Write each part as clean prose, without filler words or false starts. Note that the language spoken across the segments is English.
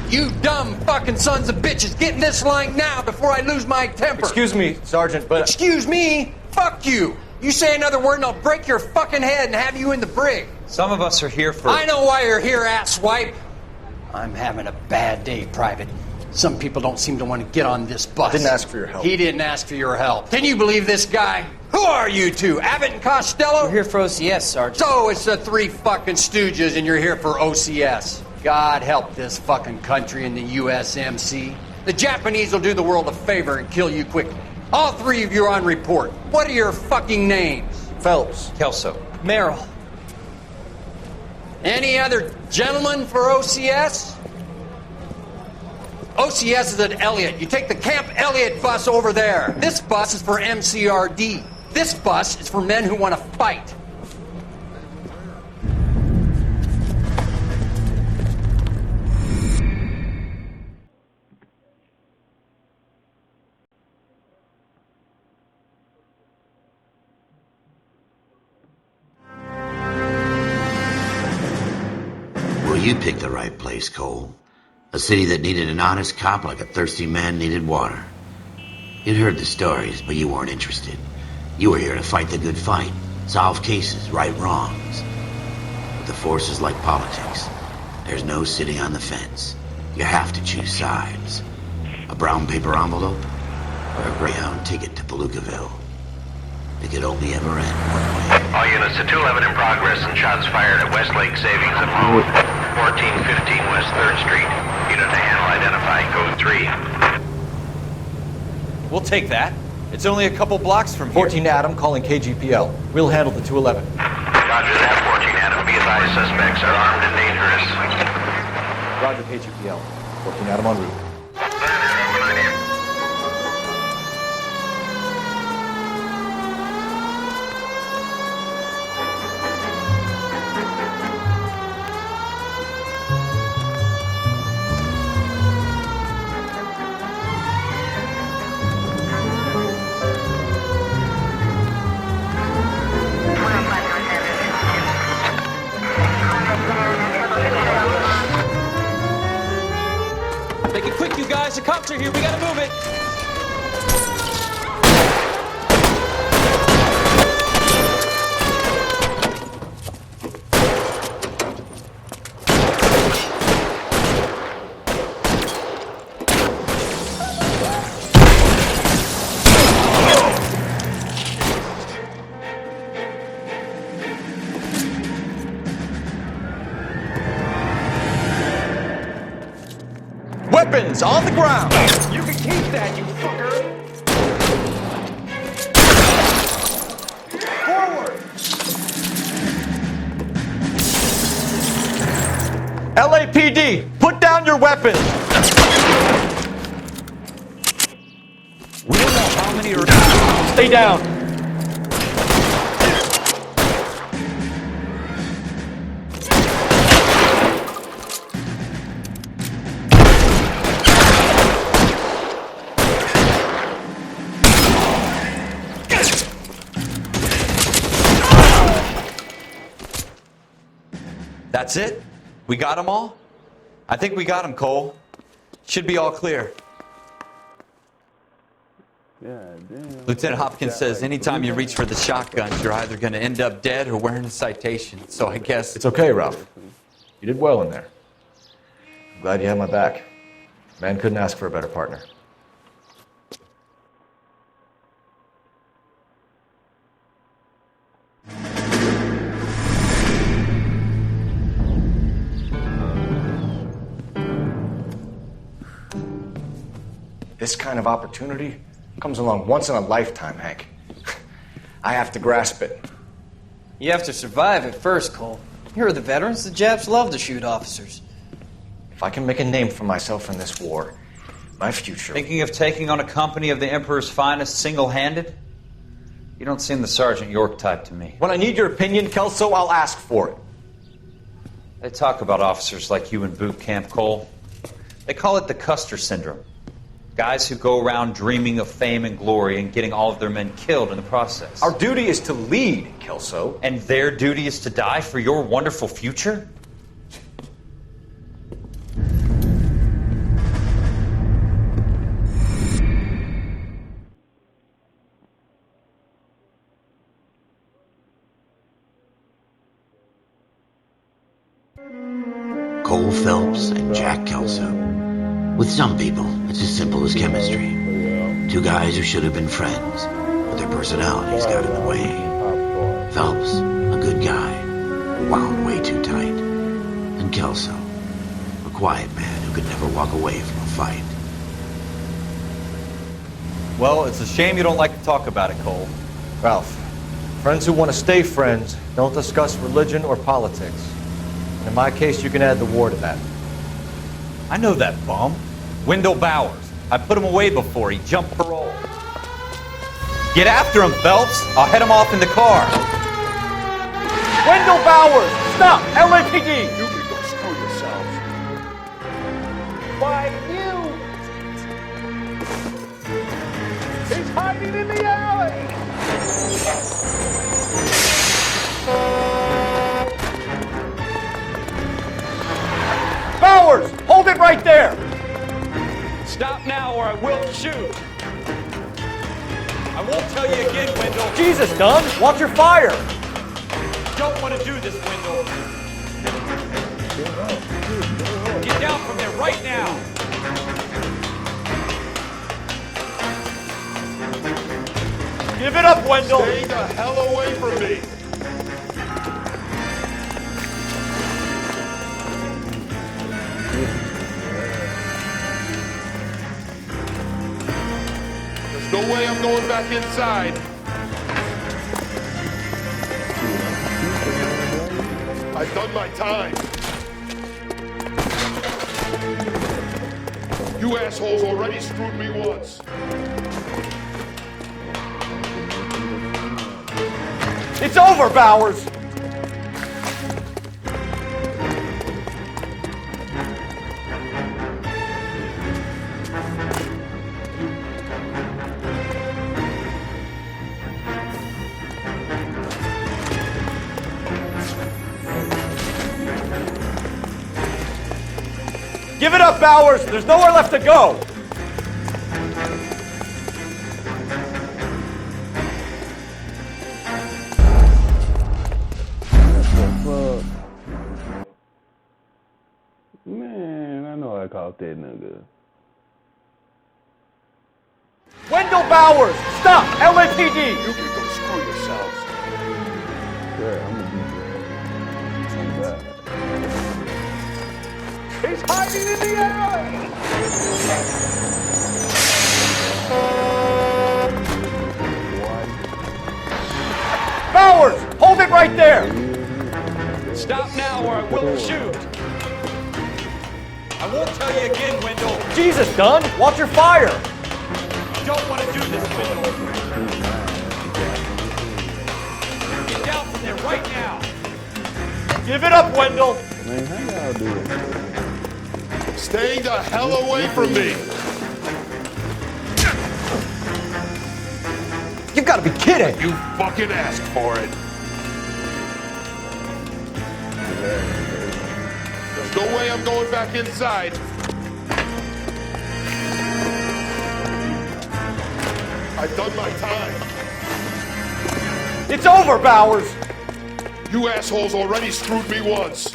You dumb fucking sons of bitches, get in this line now before I lose my temper. Excuse me, Sergeant, but... Excuse me? Fuck you. You say another word and I'll break your fucking head and have you in the brig. Some of us are here for... I know why you're here, asswipe. I'm having a bad day, Private. Some people don't seem to want to get on this bus. Didn't ask for your help. He didn't ask for your help. Can you believe this guy? Who are you two? Abbott and Costello? We're here for OCS, Sergeant. So it's the three fucking stooges and you're here for OCS. God help this fucking country and the USMC. The Japanese will do the world a favor and kill you quickly. All three of you are on report. What are your fucking names? Phelps. Kelso. Merrill. Any other gentlemen for OCS? OCS is at Elliott. You take the Camp Elliott bus over there. This bus is for MCRD. This bus is for men who want to fight. Well, you picked the right place, Cole. A city that needed an honest cop like a thirsty man needed water. You'd heard the stories, but you weren't interested. You were here to fight the good fight, solve cases, right wrongs. But the force is like politics. There's no sitting on the fence. You have to choose sides. A brown paper envelope or a Greyhound ticket to Palookaville. It could only ever end one way. All units to 211 in progress and shots fired at Westlake Savings and Loan, 1415 West 3rd Street. Unit to handle identifying code 3. We'll take that. It's only a couple blocks from here. 14 Adam calling KGPL. We'll handle the 211. Roger that, 14 Adam. Be advised, suspects are armed and dangerous. Roger, KGPL. 14 Adam en route. Make it quick, you guys. The cops are here. We gotta move it. Weapons on the ground! You can keep that, you fucker! Forward! LAPD, put down your weapons! We don't know how many are... Stay down! That's it? We got them all? I think we got them, Cole. Should be all clear. Lieutenant Hopkins says anytime you reach for the shotguns, you're either going to end up dead or wearing a citation. So I guess... It's okay, Ralph. You did well in there. I'm glad you had my back. Man couldn't ask for a better partner. This kind of opportunity comes along once in a lifetime, Hank. I have to grasp it. You have to survive it first, Cole. Here are the veterans. The Japs love to shoot officers. If I can make a name for myself in this war, my future... Thinking of taking on a company of the Emperor's finest single-handed? You don't seem the Sergeant York type to me. When I need your opinion, Kelso, I'll ask for it. They talk about officers like you in boot camp, Cole. They call it the Custer syndrome. Guys who go around dreaming of fame and glory and getting all of their men killed in the process. Our duty is to lead, Kelso. And their duty is to die for your wonderful future? Phelps and Jack Kelso. With some people, it's as simple as chemistry. Two guys who should have been friends, but their personalities got in the way. Phelps, a good guy, wound way too tight. And Kelso, a quiet man who could never walk away from a fight. Well, it's a shame you don't like to talk about it, Cole. Ralph, friends who want to stay friends don't discuss religion or politics. And in my case, you can add the war to that. I know that bum. Wendell Bowers. I put him away before he jumped parole. Get after him, Phelps. I'll head him off in the car. Wendell Bowers! Stop! LAPD! You can go screw yourselves. Why, you! He's hiding in the alley! Bowers! Hold it right there! Stop now or I will shoot. I won't tell you again, Wendell. Jesus, Dunn! Watch your fire! Don't want to do this, Wendell. Get down from there right now. Give it up, Wendell! Stay the hell away from me! There's no way I'm going back inside. I've done my time. You assholes already screwed me once. It's over, Bowers! Give it up, Bowers! There's nowhere left to go! Man, I know I caught that nigga. Wendell Bowers! Stop! LAPD! You can go screw yourselves. Yeah, I'm gonna be there. He's hiding in the alley! Bowers! Hold it right there! Stop now or I will shoot. I won't tell you again, Wendell. Jesus, Dunn! Watch your fire! Don't want to do this, Wendell. Get down from there right now. Give it up, Wendell! Man, how y'all do it? Stay the hell away from me! You gotta be kidding! You fucking asked for it. There's no way I'm going back inside. I've done my time. It's over, Bowers! You assholes already screwed me once.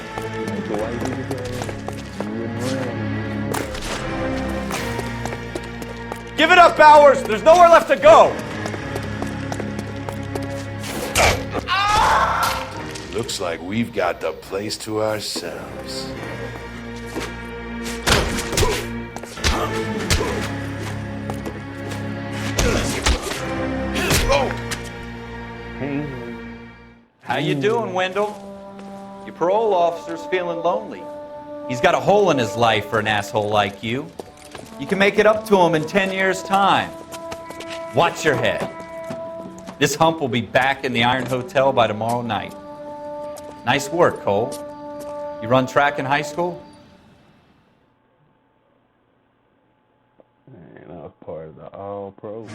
Give it up, Bowers! There's nowhere left to go! Looks like we've got the place to ourselves. How you doing, Wendell? Your parole officer's feeling lonely. He's got a hole in his life for an asshole like you. You can make it up to him in 10 years' time. Watch your head. This hump will be back in the Iron Hotel by tomorrow night. Nice work, Cole. You run track in high school? Man, I was part of the all-pro.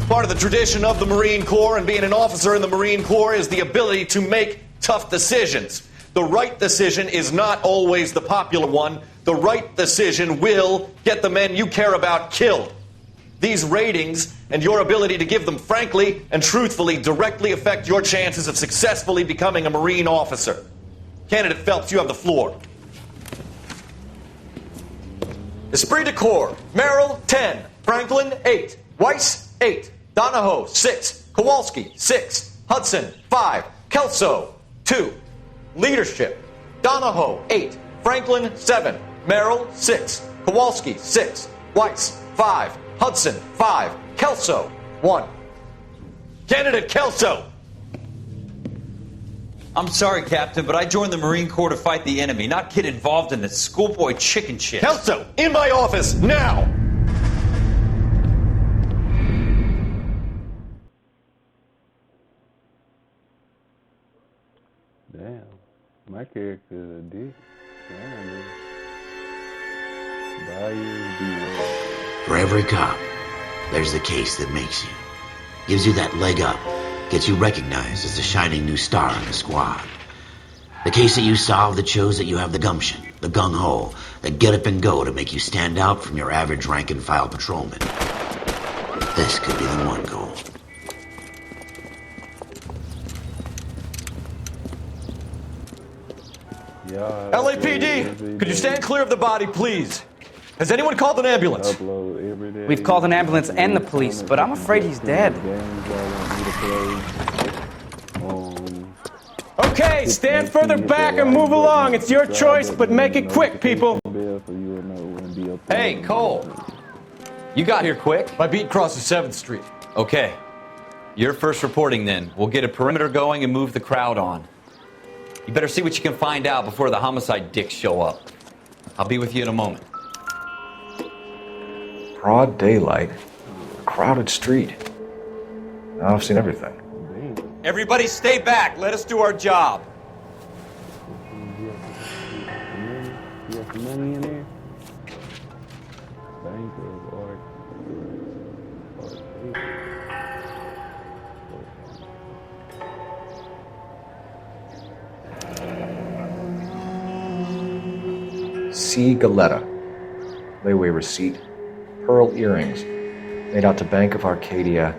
Part of the tradition of the Marine Corps and being an officer in the Marine Corps is the ability to make tough decisions. The right decision is not always the popular one. The right decision will get the men you care about killed. These ratings and your ability to give them frankly and truthfully directly affect your chances of successfully becoming a Marine officer. Candidate Phelps, you have the floor. Esprit de Corps, Merrill, 10. Franklin, 8. Weiss, 8. Donahoe, 6. Kowalski, 6. Hudson, 5. Kelso, 2. Leadership, Donahoe, 8. Franklin, 7. Merrill, 6. Kowalski, 6. Weiss, 5. Hudson, 5. Kelso, 1. Candidate Kelso! I'm sorry, Captain, but I joined the Marine Corps to fight the enemy, not get involved in this schoolboy chicken shit. Kelso, in my office, now! Damn. My character is a dick. Damn. Buyers beware. For every cop, there's the case that makes you. Gives you that leg up. Gets you recognized as the shining new star in the squad. The case that you solve that shows that you have the gumption, the gung-ho, the get up and go to make you stand out from your average rank-and-file patrolman. This could be the one, Cole. LAPD, could you stand clear of the body, please? Has anyone called an ambulance? We've called an ambulance and the police, but I'm afraid he's dead. Okay, stand further back and move along. It's your choice, but make it quick, people. Hey, Cole. You got here quick. My beat crosses 7th Street. Okay. You're first reporting then. We'll get a perimeter going and move the crowd on. You better see what you can find out before the homicide dicks show up. I'll be with you in a moment. Broad daylight, a crowded street. Now I've seen everything. Everybody stay back. Let us do our job. You got some money in there? Bank of Art. C. Galetta. Layaway receipt. Pearl earrings. Made out to Bank of Arcadia.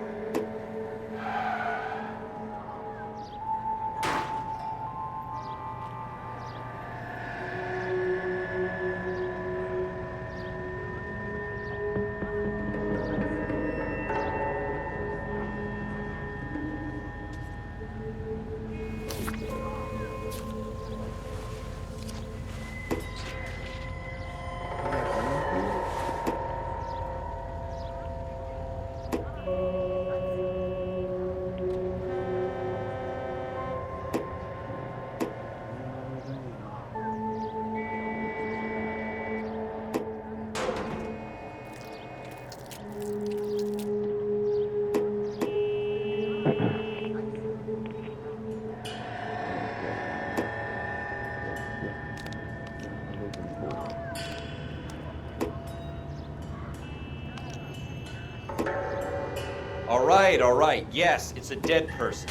All right. Yes, it's a dead person.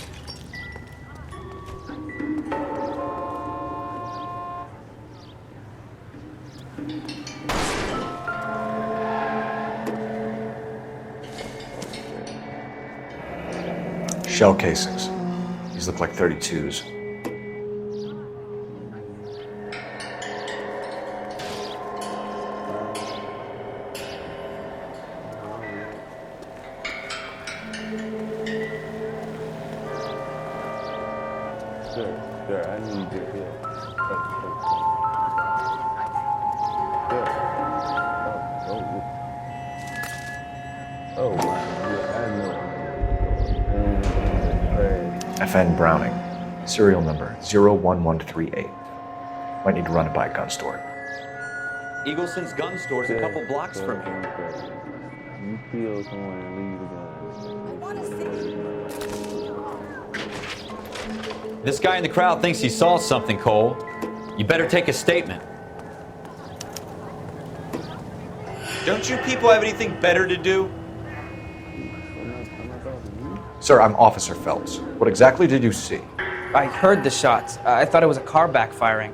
Shell casings. These look like 32s. Sir, I need your help. Oh, I know. FN Browning. Serial number 01138. Might need to run it by a gun store. Eagleson's gun store's a couple blocks from here. You kill someone and leave the gun. I want to see. This guy in the crowd thinks he saw something, Cole. You better take a statement. Don't you people have anything better to do? Sir, I'm Officer Phelps. What exactly did you see? I heard the shots. I thought it was a car backfiring.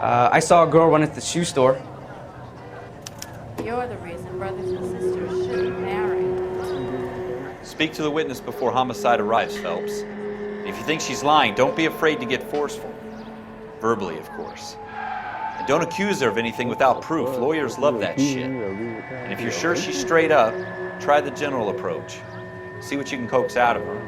I saw a girl run into the shoe store. You're the reason brothers and sisters shouldn't marry. Speak to the witness before homicide arrives, Phelps. If you think she's lying, don't be afraid to get forceful. Verbally, of course. And don't accuse her of anything without proof. Lawyers love that shit. And if you're sure she's straight up, try the general approach. See what you can coax out of her.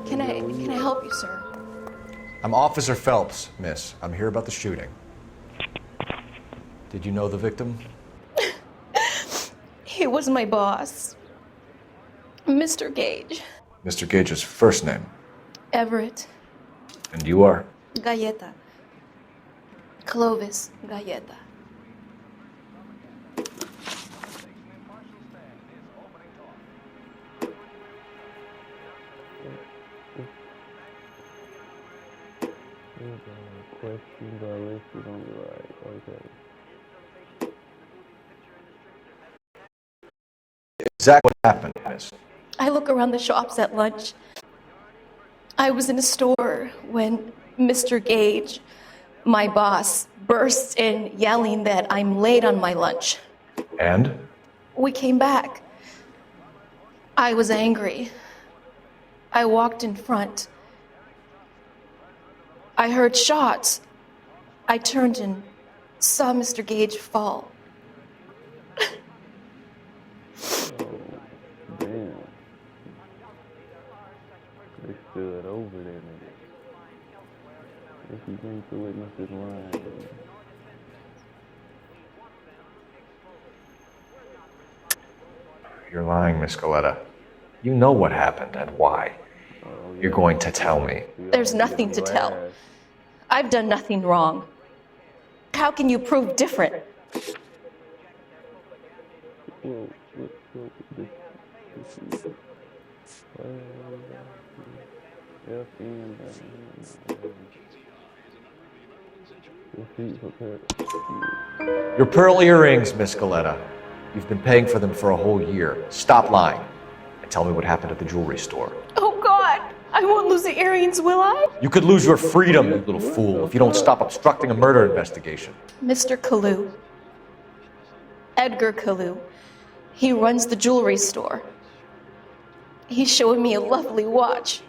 Can I help you, sir? I'm Officer Phelps, miss. I'm here about the shooting. Did you know the victim? He was my boss, Mr. Gage. Mr. Gage's first name. Everett. And you are? Galleta. Clovis Galleta. Questions are listed on the right. Okay. Exactly what happened, miss. I look around the shops at lunch. I was in a store when Mr. Gage, my boss, bursts in yelling that I'm late on my lunch. And? We came back. I was angry. I walked in front. I heard shots. I turned and saw Mr. Gage fall. Damn. They stood over that nigga. If you think the witness is lying. You're lying, Miss Galleta. You know what happened and why. You're going to tell me. There's nothing to tell. I've done nothing wrong. How can you prove different? Your pearl earrings, Miss Galleta. You've been paying for them for a whole year. Stop lying and tell me what happened at the jewelry store. Oh, God! I won't lose the earrings, will I? You could lose your freedom, you little fool, if you don't stop obstructing a murder investigation. Mr. Kalu. Edgar Kalu. He runs the jewelry store. He showed me a lovely watch.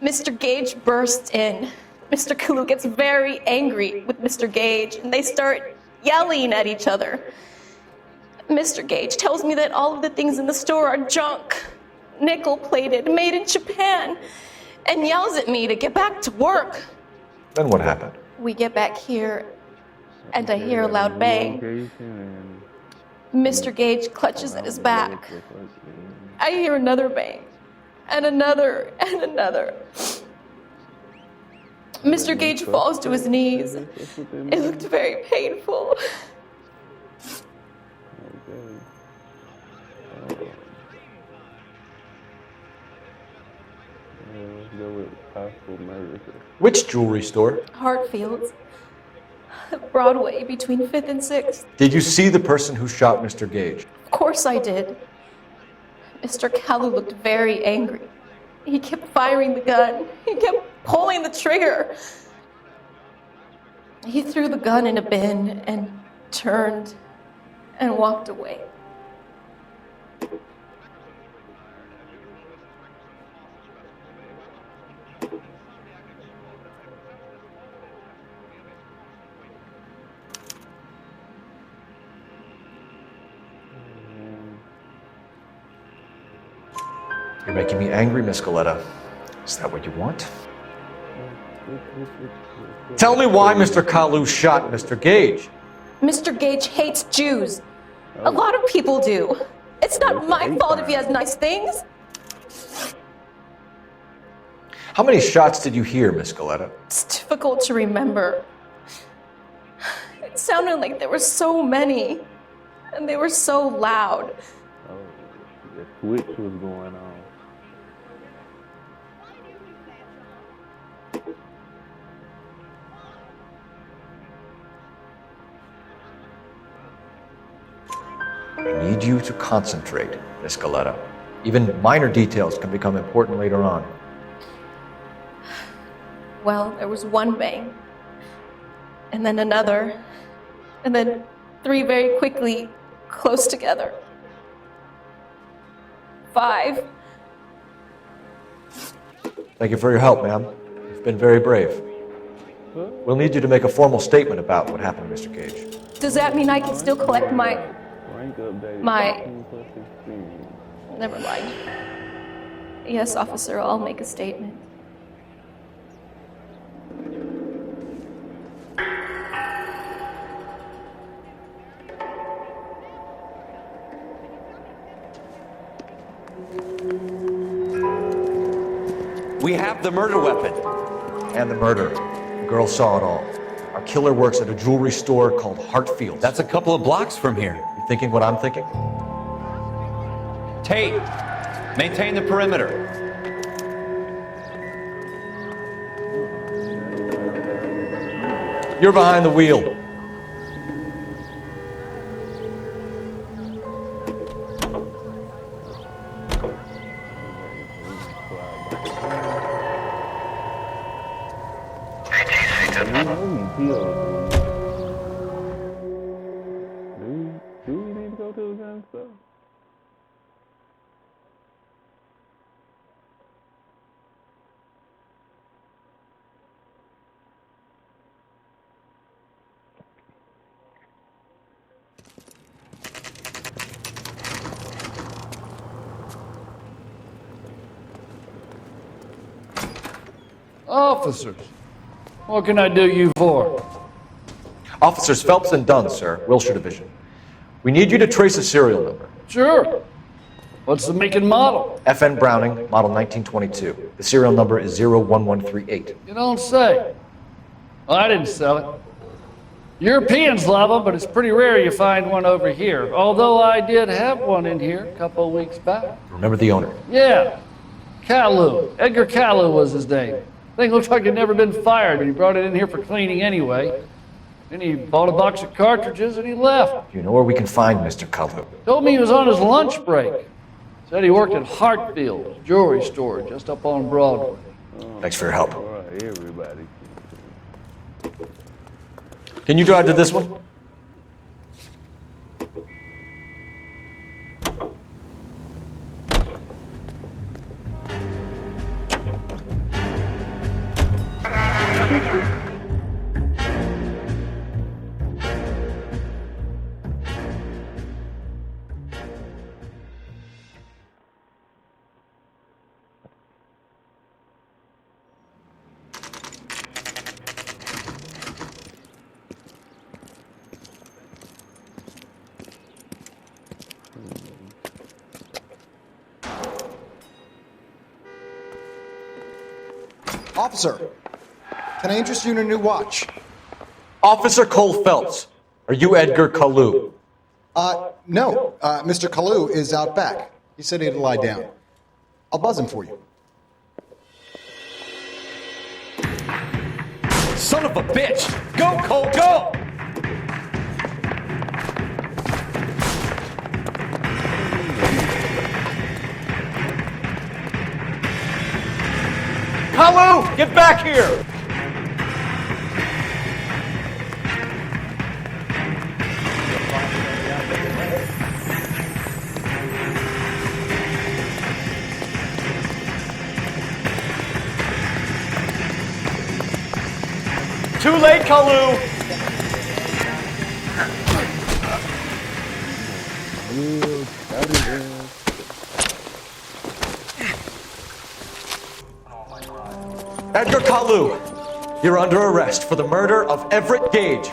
Mr. Gage bursts in. Mr. Kalu gets very angry with Mr. Gage, and they start yelling at each other. Mr. Gage tells me that all of the things in the store are junk, nickel-plated, made in Japan, and yells at me to get back to work. Then what happened? We get back here, and I hear a loud bang. Mr. Gage clutches at his back. I hear another bang, and another, and another. Mr. Gage falls to his knees. It looked very painful. Which jewelry store? Hartfield's. Broadway, between 5th and 6th. Did you see the person who shot Mr. Gage? Of course I did. Mr. Kalu looked very angry. He kept firing the gun. He kept pulling the trigger. He threw the gun in a bin and turned and walked away. You're making me angry, Miss Galleta. Is that what you want? Tell me why Mr. Kalu shot Mr. Gage. Mr. Gage hates Jews. A lot of people do. It's not my fault if he has nice things. How many shots did you hear, Miss Galleta? It's difficult to remember. It sounded like there were so many, and they were so loud. Oh, the switch was going on. I need you to concentrate, Miss Galleta. Even minor details can become important later on. Well, there was one bang, and then another, and then three very quickly, close together. 5. Thank you for your help, ma'am. You've been very brave. We'll need you to make a formal statement about what happened, Mr. Gage. Does that mean I can still collect my... Rank update. My... 15 plus experience. Never mind. Yes, officer, I'll make a statement. We have the murder weapon. And the murder. The girl saw it all. Our killer works at a jewelry store called Hartfield's. That's a couple of blocks from here. You thinking what I'm thinking? Tate, maintain the perimeter. You're behind the wheel. Do we need to go to the gun store? Officers, what can I do you for? Officers Phelps and Dunn, sir, Wilshire Division. We need you to trace a serial number. Sure. What's the make and model? FN Browning, model 1922. The serial number is 01138. You don't say. Well, I didn't sell it. Europeans love them, but it's pretty rare you find one over here. Although I did have one in here a couple of weeks back. Remember the owner? Yeah. Kalu. Edgar Kalu was his name. Thing looks like it'd never been fired, but he brought it in here for cleaning anyway. Then he bought a box of cartridges and he left. You know where we can find Mr. Kalu? Told me he was on his lunch break. Said he worked at Hartfield's jewelry store just up on Broadway. Thanks for your help. All right, everybody. Can you drive to this one? Officer, can I interest you in a new watch? Officer Cole Phelps, are you Edgar Kalu? No. Mr. Kalu is out back. He said he'd lie down. I'll buzz him for you. Son of a bitch! Go, Cole, go! Kalu, get back here! Too late, Kalu! Edgar Kalu, you're under arrest for the murder of Everett Gage.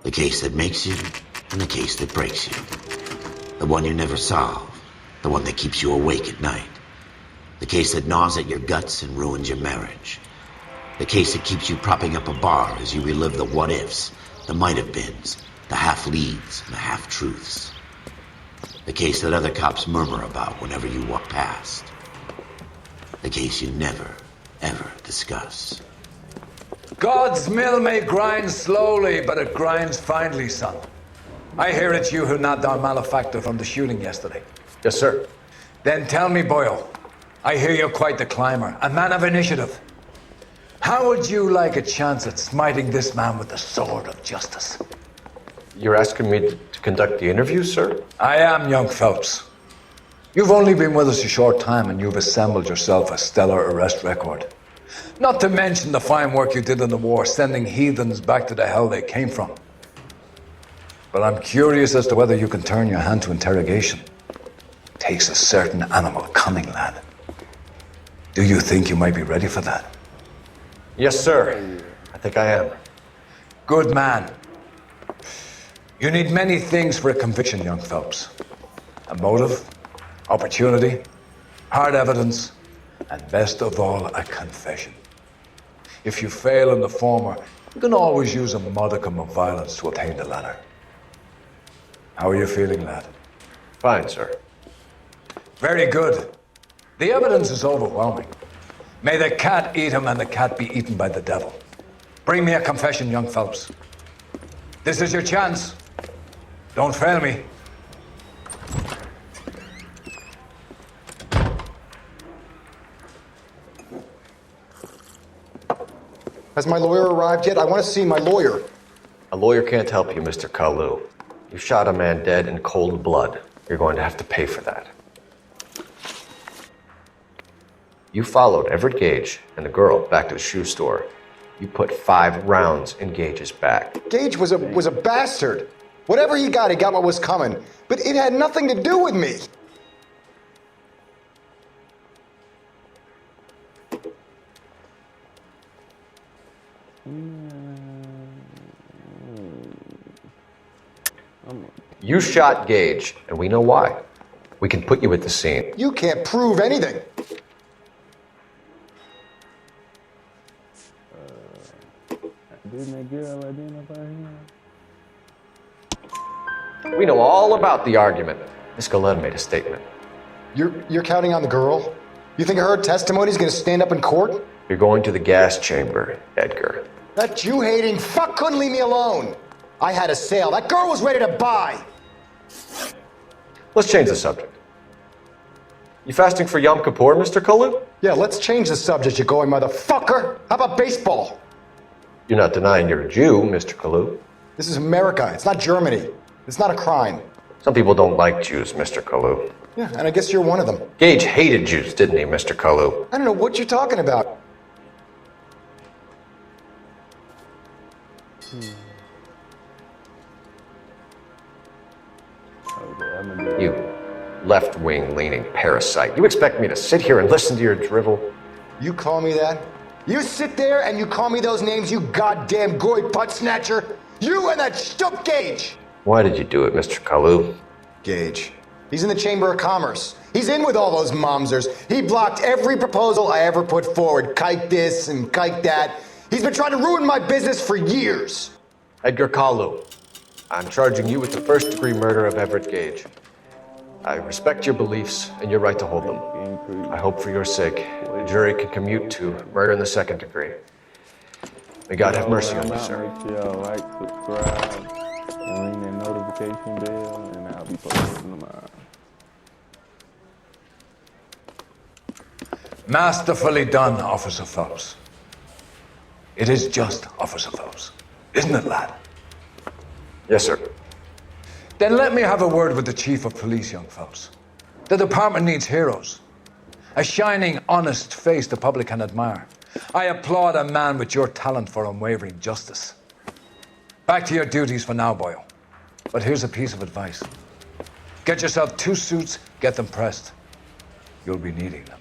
The case that makes you and the case that breaks you. The one you never solve. The one that keeps you awake at night. The case that gnaws at your guts and ruins your marriage. The case that keeps you propping up a bar as you relive the what-ifs, the might-have-beens, the half-leads, and the half-truths. The case that other cops murmur about whenever you walk past. The case you never, ever discuss. God's mill may grind slowly, but it grinds finely, son. I hear it's you who nabbed our malefactor from the shooting yesterday. Yes, sir. Then tell me, Boyle, I hear you're quite the climber, a man of initiative. How would you like a chance at smiting this man with the sword of justice? You're asking me to conduct the interview, sir? I am, young Phelps. You've only been with us a short time and you've assembled yourself a stellar arrest record. Not to mention the fine work you did in the war, sending heathens back to the hell they came from. But I'm curious as to whether you can turn your hand to interrogation. Takes a certain animal cunning, lad. Do you think you might be ready for that? Yes, sir. I think I am. Good man. You need many things for a conviction, young Phelps. A motive, opportunity, hard evidence, and best of all, a confession. If you fail in the former, you can always use a modicum of violence to obtain the latter. How are you feeling, lad? Fine, sir. Very good. The evidence is overwhelming. May the cat eat him and the cat be eaten by the devil. Bring me a confession, young Phelps. This is your chance. Don't fail me. Has my lawyer arrived yet? I want to see my lawyer. A lawyer can't help you, Mr. Kalu. You shot a man dead in cold blood. You're going to have to pay for that. You followed Everett Gage and the girl back to the shoe store. You put 5 rounds in Gage's back. Gage was a bastard. Whatever he got what was coming. But it had nothing to do with me. You shot Gage, and we know why. We can put you at the scene. You can't prove anything. Didn't that girl identify him? We know all about the argument. Miss Galetta made a statement. You're counting on the girl? You think her testimony's gonna stand up in court? You're going to the gas chamber, Edgar. That Jew-hating fuck couldn't leave me alone. I had a sale. That girl was ready to buy. Let's change the subject. You fasting for Yom Kippur, Mr. Kalu? Yeah, let's change the subject, you going motherfucker. How about baseball? You're not denying you're a Jew, Mr. Kalu. This is America. It's not Germany. It's not a crime. Some people don't like Jews, Mr. Kalu. Yeah, and I guess you're one of them. Gage hated Jews, didn't he, Mr. Kalu? I don't know what you're talking about. You left-wing leaning parasite. You expect me to sit here and listen to your drivel? You call me that? You sit there and you call me those names, you goddamn goy butt snatcher? You and that stup Gage! Why did you do it, Mr. Kalu? Gage. He's in the Chamber of Commerce. He's in with all those momsers. He blocked every proposal I ever put forward. Kike this and kike that. He's been trying to ruin my business for years. Edgar Kalu, I'm charging you with the first-degree murder of Everett Gage. I respect your beliefs and your right to hold them. I hope for your sake, the jury can commute to murder in the second degree. May God have mercy on you, sir. Make sure y'all like, subscribe, and ring that notification bell, and I'll be posting tomorrow. Masterfully done, Officer Phelps. It is just Officer Phelps, isn't it, lad? Yes, sir. Then let me have a word with the Chief of Police, young Phelps. The department needs heroes. A shining, honest face the public can admire. I applaud a man with your talent for unwavering justice. Back to your duties for now, boyo. But here's a piece of advice. Get yourself 2 suits, get them pressed. You'll be needing them.